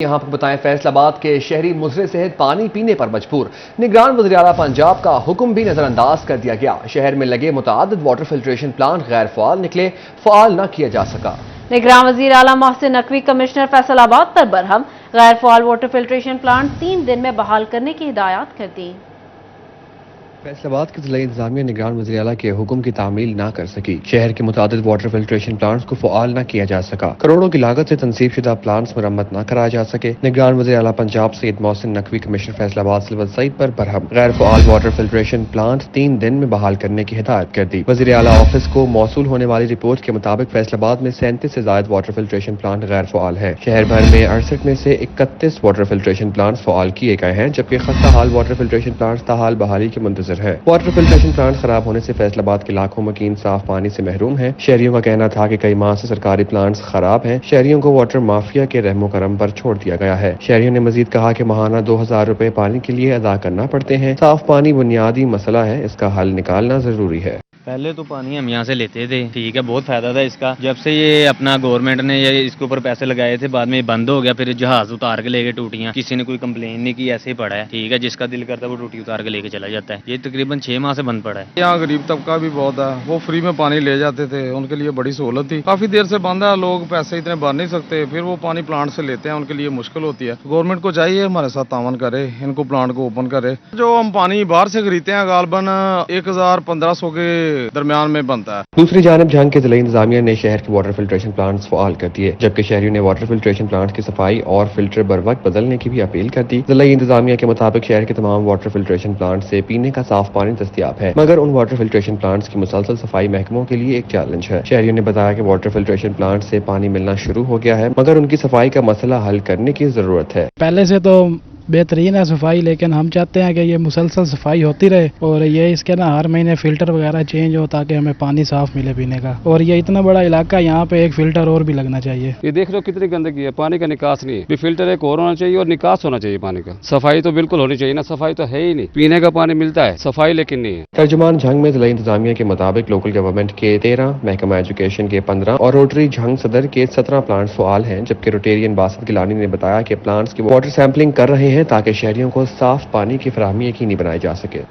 یہاں پر بتائیں فیصل آباد کے شہری مضر صحت پانی پینے پر مجبور۔ نگران وزیر اعلیٰ پنجاب کا حکم بھی نظر انداز کر دیا گیا۔ شہر میں لگے متعدد واٹر فلٹریشن پلانٹ غیر فعال نکلے، فعال نہ کیا جا سکا۔ نگران وزیر اعلیٰ محسن نقوی کمشنر فیصل آباد پر برہم، غیر فعال واٹر فلٹریشن پلانٹ 3 دن میں بحال کرنے کی ہدایات کر دی۔ فیصل آباد کی ضلع انتظامیہ نگران وزیر اعلیٰ کے حکم کی تعمیل نہ کر سکی۔ شہر کے متعدد واٹر فلٹریشن پلانٹس کو فعال نہ کیا جا سکا۔ کروڑوں کی لاگت سے تنصیب شدہ پلانٹس مرمت نہ کرایا جا سکے۔ نگران وزیر اعلیٰ پنجاب سید محسن نقوی کمشنر فیصل آباد سلوت سعید پر برہم، غیر فعال واٹر فلٹریشن پلانٹ 3 دن میں بحال کرنے کی ہدایت کر دی۔ وزیر اعلیٰ آفس کو موصول ہونے والی رپورٹ کے مطابق فیصل آباد میں 37 سے زائد واٹر فلٹریشن پلانٹ غیر فعال ہے۔ شہر بھر میں 68 میں سے 31 واٹر فلٹریشن پلانٹس فعال کیے گئے ہیں، جبکہ خستہ حال واٹر فلٹریشن پلانٹس تاحال بحالی کے منتظر ہے۔ واٹر فلٹریشن پلانٹ خراب ہونے سے فیصل آباد کے لاکھوں مکین صاف پانی سے محروم ہیں۔ شہریوں کا کہنا تھا کہ کئی ماہ سے سرکاری پلانٹس خراب ہیں۔ شہریوں کو واٹر مافیا کے رحم و کرم پر چھوڑ دیا گیا ہے۔ شہریوں نے مزید کہا کہ ماہانہ 2000 روپے پانی کے لیے ادا کرنا پڑتے ہیں۔ صاف پانی بنیادی مسئلہ ہے، اس کا حل نکالنا ضروری ہے۔ پہلے تو پانی ہم یہاں سے لیتے تھے، ٹھیک ہے، بہت فائدہ تھا اس کا۔ جب سے یہ اپنا گورنمنٹ نے یہ اس کے اوپر پیسے لگائے تھے، بعد میں یہ بند ہو گیا، پھر جہاز اتار کے لے گئے ٹوٹیاں، کسی نے کوئی کمپلین نہیں کی، ایسے ہی پڑا ہے، ٹھیک ہے، جس کا دل کرتا ہے وہ ٹوٹی اتار کے لے کے چلا جاتا ہے۔ یہ تقریباً 6 ماہ سے بند پڑا ہے۔ یہاں غریب طبقہ بھی بہت ہے، وہ فری میں پانی لے جاتے تھے، ان کے لیے بڑی سہولت تھی۔ کافی دیر سے بند ہے، لوگ پیسے اتنے بھر نہیں سکتے، پھر وہ پانی پلانٹ سے لیتے ہیں، ان کے لیے مشکل ہوتی ہے۔ گورنمنٹ کو چاہیے ہمارے ساتھ تعاون کرے، ان کو پلانٹ کو اوپن کرے۔ جو ہم پانی باہر سے خریدتے ہیں غالباً 1000-1500 کے درمیان میں بنتا ہے۔ دوسری جانب جھنگ کے ضلع انتظامیہ نے شہر کے واٹر فلٹریشن پلانٹس فعال کر دیے، جبکہ شہریوں نے واٹر فلٹریشن پلانٹ کی صفائی اور فلٹر بر وقت بدلنے کی بھی اپیل کر دی۔ ضلع انتظامیہ کے مطابق شہر کے تمام واٹر فلٹریشن پلانٹ سے پینے کا صاف پانی دستیاب ہے، مگر ان واٹر فلٹریشن پلانٹس کی مسلسل صفائی محکموں کے لیے ایک چیلنج ہے۔ شہریوں نے بتایا کہ واٹر فلٹریشن پلانٹ سے پانی ملنا شروع ہو گیا ہے، مگر ان کی صفائی کا مسئلہ حل کرنے کی ضرورت ہے۔ پہلے سے تو بہترین ہے صفائی، لیکن ہم چاہتے ہیں کہ یہ مسلسل صفائی ہوتی رہے اور یہ اس کے نا ہر مہینے فلٹر وغیرہ چینج ہو تاکہ ہمیں پانی صاف ملے پینے کا۔ اور یہ اتنا بڑا علاقہ، یہاں پہ ایک فلٹر اور بھی لگنا چاہیے۔ یہ دیکھ لو کتنی گندگی ہے، پانی کا نکاس نہیں ہے۔ بھی فلٹر ایک اور ہونا چاہیے اور نکاس ہونا چاہیے پانی کا۔ صفائی تو بالکل ہونی چاہیے نا، صفائی تو ہے ہی نہیں، پینے کا پانی ملتا ہے، صفائی لیکن نہیں ہے۔ ترجمان جھنگ میں ضلع انتظامیہ کے مطابق لوکل گورنمنٹ کے 13، محکمہ ایجوکیشن کے 15 اور روٹری جھنگ صدر کے 17 پلانٹس فعال ہیں، جبکہ روٹیرین باسط گیلانی نے بتایا کہ پلانٹس کی واٹر سیمپلنگ کر رہے ہیں تاکہ شہریوں کو صاف پانی کی فراہمی یقینی بنائی جا سکے۔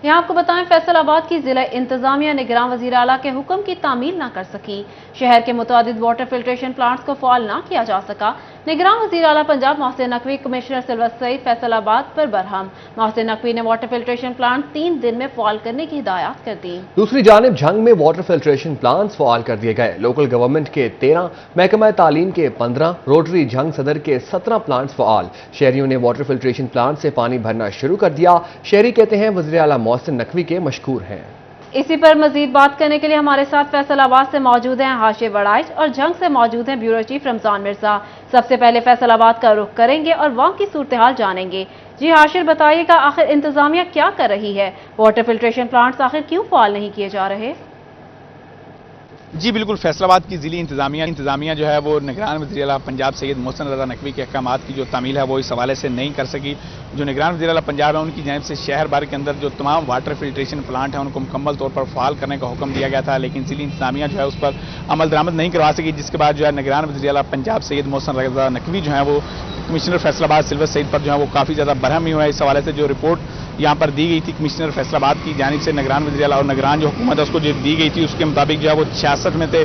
یہاں آپ کو بتائیں فیصل آباد کی ضلع انتظامیہ نگران وزیر اعلیٰ کے حکم کی تعمیل نہ کر سکی۔ شہر کے متعدد واٹر فلٹریشن پلانٹس کو فعال نہ کیا جا سکا۔ نگران وزیر اعلیٰ پنجاب محسن نقوی کمشنر سلوت سعید فیصل آباد پر برہم، محسن نقوی نے واٹر فلٹریشن پلانٹ 3 دن میں فعال کرنے کی ہدایات کر دی۔ دوسری جانب جھنگ میں واٹر فلٹریشن پلانٹس فعال کر دیے گئے۔ لوکل گورنمنٹ کے 13، محکمہ تعلیم کے 15، روٹری جھنگ صدر کے 17 پلانٹس فعال۔ شہریوں نے واٹر فلٹریشن پلانٹ سے پانی بھرنا شروع کر دیا۔ شہری کہتے ہیں وزیر اعلیٰ محسن نقوی کے مشکور ہیں۔ اسی پر مزید بات کرنے کے لیے ہمارے ساتھ فیصل آباد سے موجود ہیں ہاشم وڑائچ اور جھنگ سے موجود ہیں بیورو چیف رمضان مرزا۔ سب سے پہلے فیصل آباد کا رخ کریں گے اور وہاں کی صورتحال جانیں گے۔ جی ہاشم، بتائیے گا آخر انتظامیہ کیا کر رہی ہے؟ واٹر فلٹریشن پلانٹس آخر کیوں فعال نہیں کیے جا رہے؟ جی بالکل، فیصل آباد کی ضلعی انتظامیہ جو ہے وہ نگران وزیر اعلیٰ پنجاب سید محسن رضا نقوی کے احکامات کی جو تعمیل ہے وہ اس حوالے سے نہیں کر سکی۔ جو نگران وزیر اعلیٰ پنجاب ہے ان کی جانب سے شہر بھر کے اندر جو تمام واٹر فلٹریشن پلانٹ ہیں ان کو مکمل طور پر فعال کرنے کا حکم دیا گیا تھا، لیکن ضلعی انتظامیہ جو ہے اس پر عمل درآمد نہیں کروا سکی، جس کے بعد جو ہے نگران وزیر اعلیٰ پنجاب سید محسن رضا نقوی جو ہیں وہ کمشنر فیصل آباد سلوت سعید پر جو ہے وہ کافی زیادہ برہم ہوا ہے۔ اس حوالے سے جو رپورٹ یہاں پر دی گئی تھی کمشنر فیصل آباد کی جانب سے نگران وزیر اعلیٰ اور نگران جو حکومت ہے اس کو جو دی گئی تھی، اس کے مطابق جو ہے وہ 66 میں سے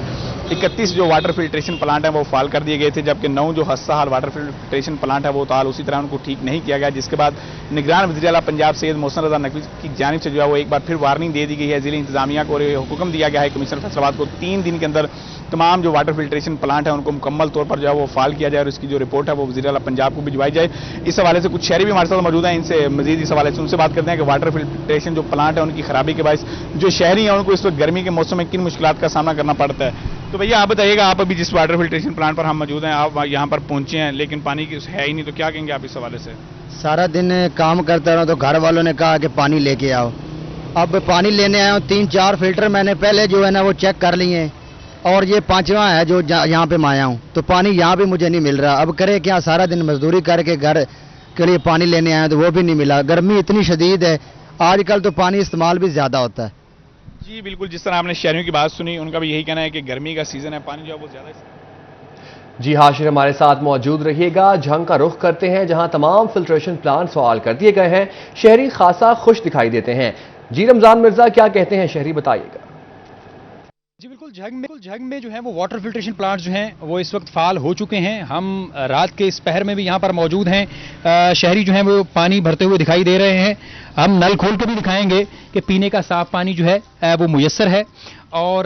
31 جو واٹر فلٹریشن پلانٹ ہیں وہ فعال کر دیے گئے تھے، جبکہ 9 جو خستہ حال واٹر فلٹریشن پلانٹ ہے وہ تاحال اسی طرح ان کو ٹھیک نہیں کیا گیا، جس کے بعد نگران وزیر اعلیٰ پنجاب سید محسن رضا نقوی کی جانب سے جو ہے وہ ایک بار پھر وارننگ دے دی گئی ہے ضلع انتظامیہ کو، اور یہ حکم دیا گیا ہے کمشنر فیصل آباد کو 3 دن کے اندر تمام جو واٹر فلٹریشن پلانٹ ہیں ان کو مکمل طور پر جو ہے وہ فعال کیا جائے اور اس کی جو رپورٹ ہے وہ وزیر اعلیٰ پنجاب کو بھجوائی جائے۔ اس حوالے سے کچھ شہری بھی ہمارے ساتھ موجود ہیں، ان سے مزید اس حوالے سے ان سے بات کرتے ہیں کہ واٹر فلٹریشن جو پلانٹ ہے ان کی خرابی کے باعث جو شہری ہیں ان کو اس وقت گرمی کے موسم میں کن مشکلات کا سامنا کرنا پڑتا ہے۔ تو بھیا آپ بتائیے گا، آپ ابھی جس واٹر فلٹریشن پلانٹ پر ہم موجود ہیں، آپ یہاں پر پہنچے ہیں لیکن پانی کی ہے ہی نہیں، تو کیا کہیں گے آپ اس حوالے سے؟ سارا دن کام کرتا رہا تو گھر والوں نے کہا کہ پانی لے کے آؤ۔ اب پانی لینے آیا ہوں، 3-4 فلٹر میں نے پہلے جو ہے نا وہ چیک کر لیے اور یہ 5واں ہے جو یہاں پہ میں آیا ہوں، تو پانی یہاں بھی مجھے نہیں مل رہا۔ اب کرے کیا، سارا دن مزدوری کر کے گھر کے لیے پانی لینے آیا تو وہ بھی نہیں ملا۔ گرمی اتنی شدید ہے، آج کل تو پانی استعمال بھی زیادہ ہوتا ہے۔ جی بالکل، جس طرح آپ نے شہریوں کی بات سنی ان کا بھی یہی کہنا ہے کہ گرمی کا سیزن ہے، پانی جو ہے وہ زیادہ جی حاشر ہمارے ساتھ موجود رہیے گا. جھنگ کا رخ کرتے ہیں جہاں تمام فلٹریشن پلانٹ فعال کر دیے گئے ہیں. شہری خاصا خوش دکھائی دیتے ہیں. جی رمضان مرزا کیا کہتے ہیں شہری بتائیے گا. جی بالکل جھنگ میں جو ہے وہ واٹر فلٹریشن پلانٹ جو ہیں وہ اس وقت فعال ہو چکے ہیں. ہم رات کے اس پہر میں بھی یہاں پر موجود ہیں. شہری جو ہیں وہ پانی بھرتے ہوئے دکھائی دے رہے ہیں. ہم نل کھول کے بھی دکھائیں گے کہ پینے کا صاف پانی جو ہے وہ میسر ہے. اور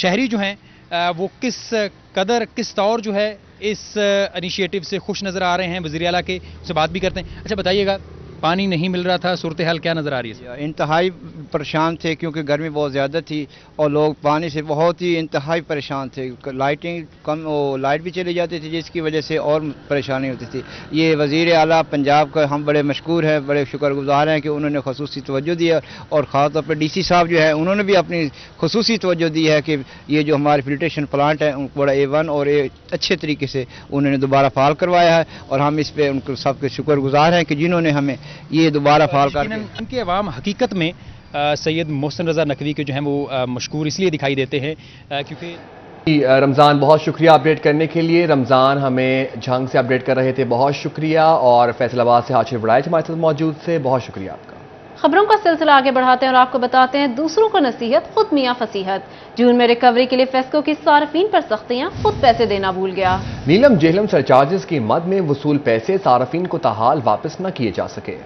شہری جو ہیں وہ کس طور جو ہے اس انیشیٹو سے خوش نظر آ رہے ہیں. وزیر اعلیٰ کے سے بات بھی کرتے ہیں. اچھا بتائیے گا, پانی نہیں مل رہا تھا, صورتحال کیا نظر آ رہی ہے؟ انتہائی پریشان تھے کیونکہ گرمی بہت زیادہ تھی اور لوگ پانی سے بہت ہی انتہائی پریشان تھے. لائٹنگ کم, لائٹ بھی چلی جاتی تھی جس کی وجہ سے اور پریشانی ہوتی تھی. یہ وزیر اعلیٰ پنجاب کا ہم بڑے مشکور ہیں, بڑے شکر گزار ہیں کہ انہوں نے خصوصی توجہ دی ہے. اور خاص طور پہ ڈی سی صاحب جو ہے انہوں نے بھی اپنی خصوصی توجہ دی ہے کہ یہ جو ہمارے فلٹریشن پلانٹ ہیں ان کو بڑا A1 اور اچھے طریقے سے انہوں نے دوبارہ فعال کروایا ہے. اور ہم اس پہ ان کو سب کے شکر گزار ہیں کہ جنہوں نے ہمیں یہ دوبارہ فعال کر دیا. ان کے عوام حقیقت میں سید محسن رضا نقوی کے جو ہیں وہ مشکور اس لیے دکھائی دیتے ہیں کیونکہ رمضان بہت شکریہ اپڈیٹ کرنے کے لیے. رمضان ہمیں جھنگ سے اپڈیٹ کر رہے تھے, بہت شکریہ. اور فیصل آباد سے حاشر وڑائچ ہمارے ساتھ موجود تھے, بہت شکریہ آپ کا. خبروں کا سلسلہ آگے بڑھاتے ہیں اور آپ کو بتاتے ہیں دوسروں کو نصیحت خود میاں فصیحت. جون میں ریکوری کے لیے فیسکو کی صارفین پر سختیاں, خود پیسے دینا بھول گیا. نیلم جہلم سرچارجز کی مد میں وصول پیسے صارفین کو تاحال واپس نہ کیے جا سکے.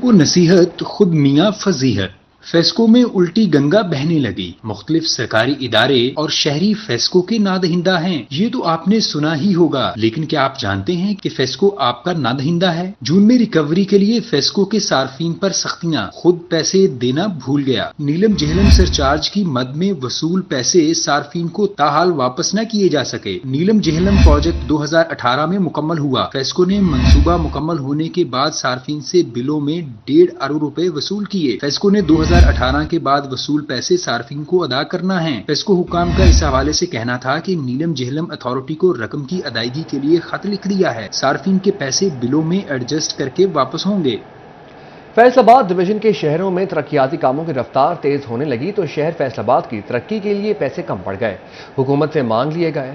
کو نصیحت خود میاں فضیحت. فیسکو میں الٹی گنگا بہنے لگی. مختلف سرکاری ادارے اور شہری فیسکو کے نادہندہ ہیں. یہ تو آپ نے سنا ہی ہوگا, لیکن کیا آپ جانتے ہیں کہ فیسکو آپ کا نادہندہ ہے؟ جون میں ریکوری کے لیے فیسکو کے صارفین پر سختیاں, خود پیسے دینا بھول گیا. نیلم جہلم سرچارج کی مد میں وصول پیسے صارفین کو تاحال واپس نہ کیے جا سکے. نیلم جہلم پروجیکٹ 2018 میں مکمل ہوا. فیسکو نے منصوبہ مکمل ہونے کے بعد صارفین سے بلوں میں 1.5 ارب روپے وصول کیے. فیسکو نے 2018 کے بعد وصول پیسے صارفین کو ادا کرنا ہے. فیسکو حکام کا اس حوالے سے کہنا تھا کہ نیلم جہلم اتھارٹی کو رقم کی ادائیگی کے لیے خط لکھ دیا ہے. صارفین کے پیسے بلوں میں ایڈجسٹ کر کے واپس ہوں گے. فیصل آباد ڈویژن کے شہروں میں ترقیاتی کاموں کی رفتار تیز ہونے لگی تو شہر فیصل آباد کی ترقی کے لیے پیسے کم پڑ گئے, حکومت سے مانگ لیے گئے.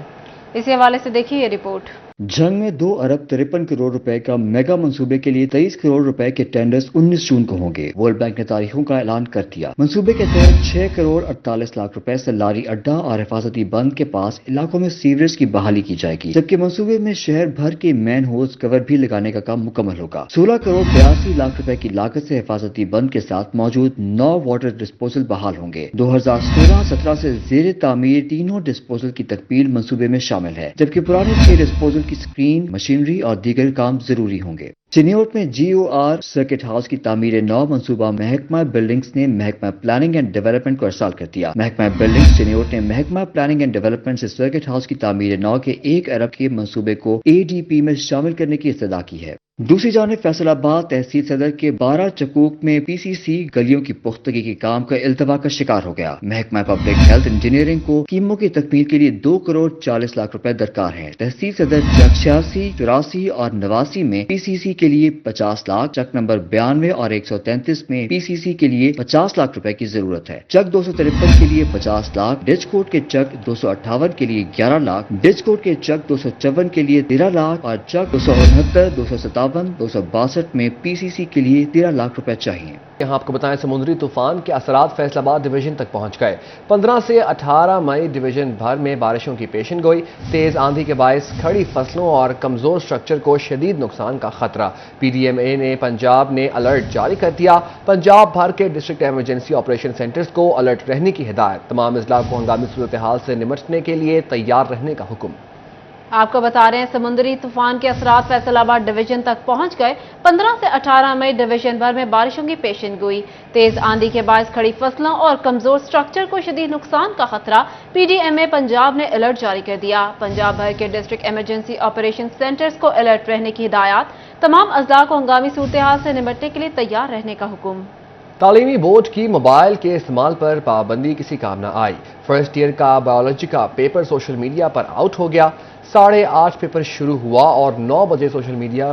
اسی حوالے سے دیکھیے یہ رپورٹ. جھنگ میں 2 ارب 53 کروڑ روپے کا میگا منصوبے کے لیے 23 کروڑ روپے کے ٹینڈرز 19 جون کو ہوں گے. ورلڈ بینک نے تاریخوں کا اعلان کر دیا. منصوبے کے تحت 6 کروڑ 48 لاکھ روپے سے لاری اڈا اور حفاظتی بند کے پاس علاقوں میں سیوریج کی بحالی کی جائے گی, جبکہ منصوبے میں شہر بھر کے مین ہوز کور بھی لگانے کا کام مکمل ہوگا. 16 کروڑ 82 لاکھ روپے کی لاگت سے حفاظتی بند کے ساتھ موجود 9 واٹر ڈسپوزل بحال ہوں گے. 2016-17 سے زیر تعمیر تینوں ڈسپوزل کی تکمیل منصوبے میں شامل ہے, جبکہ پرانے 6 ڈسپوزل کی اسکرین, مشینری اور دیگر کام ضروری ہوں گے. چنیوٹ میں GOR سرکٹ ہاؤس کی تعمیر نو منصوبہ محکمہ بلڈنگز نے محکمہ پلاننگ اینڈ ڈیولپمنٹ کو ارسال کر دیا. محکمہ بلڈنگز چنیوٹ نے محکمہ پلاننگ اینڈ ڈیولپمنٹ سے سرکٹ ہاؤس کی تعمیر نو کے 1 ارب کے منصوبے کو ADP میں شامل کرنے کی استدعا کی ہے. دوسری جانب فیصل آباد تحصیل صدر کے 12 چکوک میں PCC گلیوں کی پختگی کے کام کا التوا کا شکار ہو گیا. محکمہ پبلک ہیلتھ انجینئرنگ کو کیموں کی تکمیل کے لیے 2 کروڑ 40 لاکھ روپے درکار ہیں. تحصیل صدر چک 86, 84 اور 89 میں PCC کے لیے 50 لاکھ, چک نمبر 92 اور 133 میں PCC کے لیے 50 لاکھ روپے کی ضرورت ہے. چک 253 کے لیے 50 لاکھ, ڈچ کوٹ کے چک 258 کے لیے 11 لاکھ, ڈچ کوٹ کے چک 254 کے لیے 13 لاکھ اور چک 269, 257, 262 میں PCC کے لیے 13 لاکھ روپے چاہیے. یہاں آپ کو بتائیں سمندری طوفان کے اثرات فیصل آباد ڈویژن تک پہنچ گئے. 15 سے 18 مئی ڈویژن بھر میں بارشوں کی پیشن گوئی. تیز آندھی کے باعث کھڑی فصلوں اور کمزور سٹرکچر کو شدید نقصان کا خطرہ. PDMA نے پنجاب نے الرٹ جاری کر دیا. پنجاب بھر کے ڈسٹرکٹ ایمرجنسی آپریشن سینٹرز کو الرٹ رہنے کی ہدایت. تمام اضلاع کو ہنگامی صورتحال سے نمٹنے کے لیے تیار رہنے کا حکم. آپ کو بتا رہے ہیں سمندری طوفان کے اثرات فیصل آباد ڈویژن تک پہنچ گئے. 15 سے 18 مئی ڈویژن بھر میں بارشوں کی پیشن گوئی. تیز آندھی کے باعث کھڑی فصلوں اور کمزور سٹرکچر کو شدید نقصان کا خطرہ. PDMA پنجاب نے الرٹ جاری کر دیا. پنجاب بھر کے ڈسٹرکٹ ایمرجنسی آپریشن سینٹرز کو الرٹ رہنے کی ہدایات. تمام اضلاع کو ہنگامی صورتحال سے نمٹنے کے لیے تیار رہنے کا حکم. تعلیمی بورڈ کی موبائل کے استعمال پر پابندی کسی کام نہ آئی. فرسٹ ایئر کا بایولوجی کا پیپر سوشل میڈیا پر آؤٹ ہو گیا. 8:30 پیپر شروع ہوا اور 9 بجے سوشل میڈیا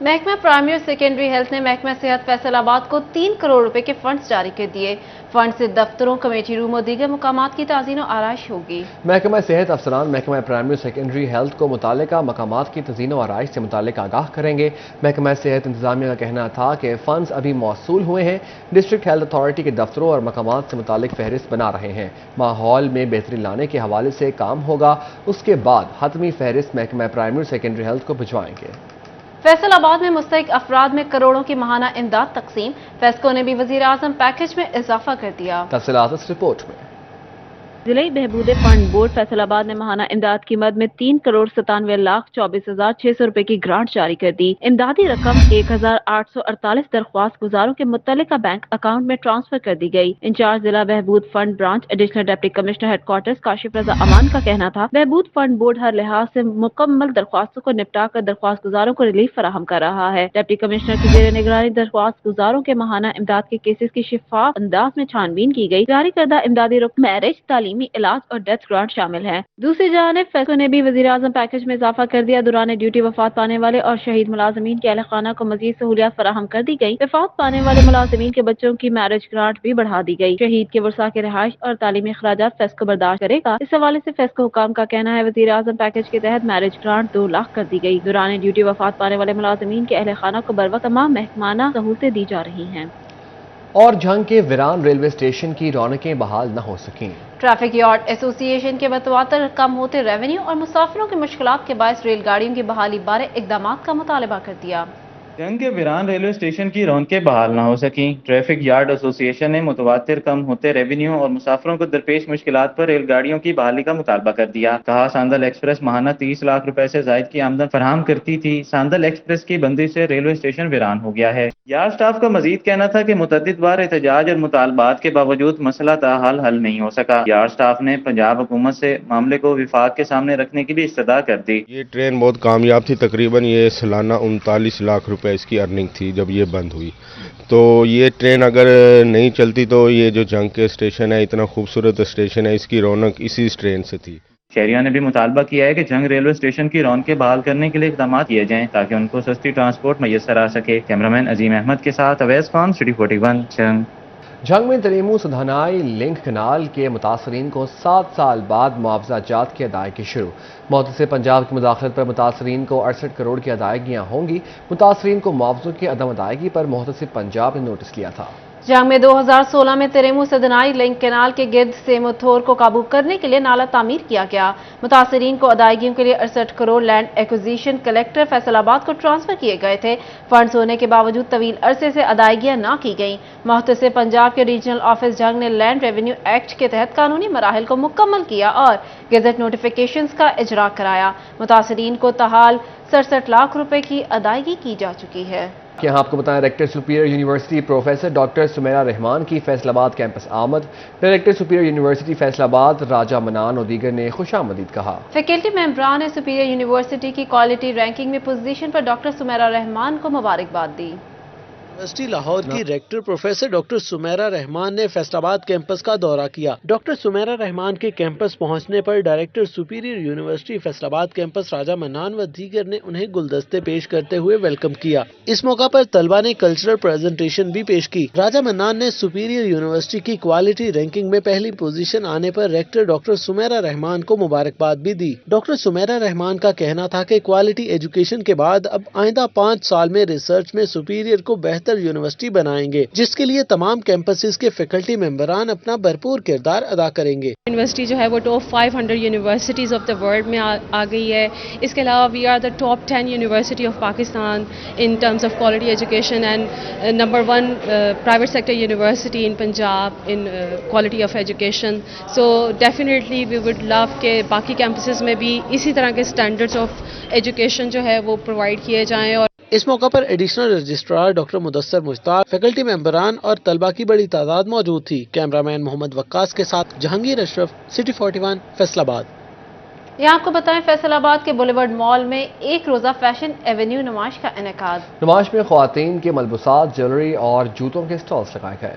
محکمہ پرائمری اور سیکنڈری ہیلتھ نے محکمہ صحت فیصل آباد کو 3 کروڑ روپے کے فنڈز جاری کر دیے۔ فنڈ سے دفتروں، کمیٹی روم اور دیگر مقامات کی تعزین و آرائش ہوگی۔ محکمہ صحت افسران محکمہ پرائمری اور سیکنڈری ہیلتھ کو متعلقہ مقامات کی تزئین و آرائش سے متعلق آگاہ کریں گے۔ محکمہ صحت انتظامیہ کا کہنا تھا کہ فنڈز ابھی موصول ہوئے ہیں، ڈسٹرکٹ ہیلتھ اتھارٹی کے دفتروں اور مقامات سے متعلق فہرست بنا رہے ہیں۔ ماحول میں بہتری لانے کے حوالے سے کام ہوگا، اس کے بعد حتمی فہرست محکمہ پرائمری اور سیکنڈری ہیلتھ کو بھجوائیں گے۔ فیصل آباد میں مستحق افراد میں کروڑوں کی ماہانہ امداد تقسیم، فیسکو نے بھی وزیر اعظم پیکج میں اضافہ کر دیا۔ تفصیلات اس رپورٹ میں۔ ضلعی بہبود فنڈ بورڈ فیصل آباد نے ماہانہ امداد کی مد میں 3,97,24,600 روپے کی گرانٹ جاری کر دی۔ امدادی رقم 1,848 درخواست گزاروں کے متعلقہ بینک اکاؤنٹ میں ٹرانسفر کر دی گئی۔ انچارج ضلع بہبود fund branch additional deputy commissioner headquarters Kashif Raza Aman کا کہنا تھا، بہبود فنڈ بورڈ ہر لحاظ سے مکمل درخواستوں کو نپٹا کر درخواست گزاروں کو ریلیف فراہم کر رہا ہے۔ ڈپٹی کمشنر کی زیر نگرانی درخواست گزاروں کے ماہانہ امداد کے کیسز کی شفاف انداز میں چھان بین کی گئی۔ جاری کردہ امدادی رقم میرج، تعلیمی علاج اور ڈیتھ گرانٹ شامل ہے۔ دوسری جانب فیسکو نے بھی وزیر اعظم پیکج میں اضافہ کر دیا۔ دوران ڈیوٹی وفات پانے والے اور شہید ملازمین کے اہل خانہ کو مزید سہولیات فراہم کر دی گئی۔ وفات پانے والے ملازمین کے بچوں کی میرج گرانٹ بھی بڑھا دی گئی۔ شہید کے ورثاء کی رہائش اور تعلیمی اخراجات فیسکو برداشت کرے گا۔ اس حوالے سے فیسکو حکام کا کہنا ہے، وزیر اعظم پیکج کے تحت میرج گرانٹ 2 لاکھ کر دی گئی۔ دوران ڈیوٹی وفات پانے والے ملازمین کے اہل خانہ کو بروقت تمام محکمانہ سہولتیں دی جا رہی ہیں۔ اور جھنگ کے ویران ریلوے اسٹیشن کی رونقیں بحال نہ ہو سکیں۔ ٹریفک یارڈ ایسوسی ایشن کے متواتر کم ہوتے ریونیو اور مسافروں کی مشکلات کے باعث ریل گاڑیوں کی بحالی بارے اقدامات کا مطالبہ کر دیا۔ جنگ کے ویران ریلوے اسٹیشن کی رونقیں بحال نہ ہو سکیں۔ ٹریفک یارڈ ایسوسی ایشن نے متواتر کم ہوتے ریونیو اور مسافروں کو درپیش مشکلات پر ریل گاڑیوں کی بحالی کا مطالبہ کر دیا۔ کہا، ساندل ایکسپریس ماہانہ 30 لاکھ روپے سے زائد کی آمدن فراہم کرتی تھی۔ ساندل ایکسپریس کی بندی سے ریلوے اسٹیشن ویران ہو گیا ہے۔ یارڈ اسٹاف کا مزید کہنا تھا کہ متعدد بار احتجاج اور مطالبات کے باوجود مسئلہ تاحال حل نہیں ہو سکا۔ یارڈ اسٹاف نے پنجاب حکومت سے معاملے کو وفاق کے سامنے رکھنے کی بھی استدعا کر دی۔ یہ ٹرین بہت کامیاب تھی، تقریباً یہ سالانہ 39 لاکھ روپے اس کی ارننگ تھی جب یہ بند ہوئی۔ تو یہ ٹرین اگر نہیں چلتی تو یہ جو جنگ کے اسٹیشن ہے، اتنا خوبصورت اسٹیشن ہے، اس کی رونق اسی ٹرین سے تھی۔ شہریوں نے بھی مطالبہ کیا ہے کہ جنگ ریلوے اسٹیشن کی رونقیں بحال کرنے کے لیے اقدامات کیے جائیں تاکہ ان کو سستی ٹرانسپورٹ میسر آ سکے۔ کیمرامین عظیم احمد کے ساتھ اویس خان، سٹی 41 جنگ۔ جنگ میں تریمو سدھانائی لنک کنال کے متاثرین کو 7 سال بعد معاوضہ جات کی ادائیگی شروع۔ محتسب پنجاب کی مداخلت پر متاثرین کو 68 کروڑ کی ادائیگیاں ہوں گی۔ متاثرین کو معاوضوں کی عدم ادائیگی پر محتسب پنجاب نے نوٹس لیا تھا۔ جنگ میں 2016 میں تریمو سدھانائی لنک کینال کے گرد سیمو تھور کو قابو کرنے کے لیے نالہ تعمیر کیا گیا۔ متاثرین کو ادائیگیوں کے لیے 68 crore land acquisition collector Faisalabad کو ٹرانسفر کیے گئے تھے۔ فنڈز ہونے کے باوجود طویل عرصے سے ادائیگیاں نہ کی گئیں۔ محتسب پنجاب کے ریجنل آفس جنگ نے لینڈ ریونیو ایکٹ کے تحت قانونی مراحل کو مکمل کیا اور گزٹ نوٹیفیکیشنز کا اجرا کرایا۔ متاثرین کو تاحال 67 لاکھ روپے کی ادائیگی کی جا چکی ہے۔ یہاں آپ کو بتائیں، rector superior university professor doctor Samira Rehman کی فیصل آباد کیمپس آمد۔ ڈائریکٹر سپیریئر یونیورسٹی فیصل آباد راجہ منان اور دیگر نے خوش آمدید کہا۔ فیکلٹی ممبران نے سپیریئر یونیورسٹی کی کوالٹی رینکنگ میں پوزیشن پر ڈاکٹر سمیرہ رحمان کو مبارکباد دی۔ یونیورسٹی لاہور کی ریکٹر پروفیسر ڈاکٹر سمیرہ رحمان نے فیصل آباد کیمپس کا دورہ کیا۔ ڈاکٹر سمیرہ رحمان کے کیمپس پہنچنے پر ڈائریکٹر سپیریئر یونیورسٹی فیصل آباد کیمپس راجہ منان و دیگر نے انہیں گلدستے پیش کرتے ہوئے ویلکم کیا۔ اس موقع پر طلبہ نے کلچرل پریزنٹیشن بھی پیش کی۔ راجہ منان نے سپیریئر یونیورسٹی کی کوالٹی رینکنگ میں پہلی پوزیشن آنے پر ریکٹر ڈاکٹر سمیرہ رحمان کو مبارکباد بھی دی۔ ڈاکٹر سمیرہ رحمان کا کہنا تھا کہ کوالٹی ایجوکیشن کے بعد اب آئندہ 5 سال میں ریسرچ میں سپیریئر کو بہتر یونیورسٹی بنائیں گے، جس کے لیے تمام کیمپسز کے فیکلٹی ممبران اپنا بھرپور کردار ادا کریں گے۔ یونیورسٹی جو ہے وہ top 500 universities of the world میں آ گئی ہے۔ اس کے علاوہ we are the top 10 university of Pakistan in terms of quality education and number 1 private sector university in Punjab in quality of education. So definitely we would love کہ باقی campuses میں بھی اسی طرح کے اسٹینڈرڈس آف ایجوکیشن جو ہے وہ پرووائڈ کیے جائیں۔ اور اس موقع پر ایڈیشنل رجسٹرار ڈاکٹر مدثر مشتاق، فیکلٹی ممبران اور طلبہ کی بڑی تعداد موجود تھی۔ کیمرامین محمد وقاص کے ساتھ جہانگیر اشرف، سٹی 41 فیصل آباد۔ یہاں آپ کو بتائیں، فیصل آباد کے بولیورڈ مال میں ایک روزہ فیشن ایونیو نمائش کا انعقاد۔ نمائش میں خواتین کے ملبوسات، جیولری اور جوتوں کے سٹالز لگائے گئے۔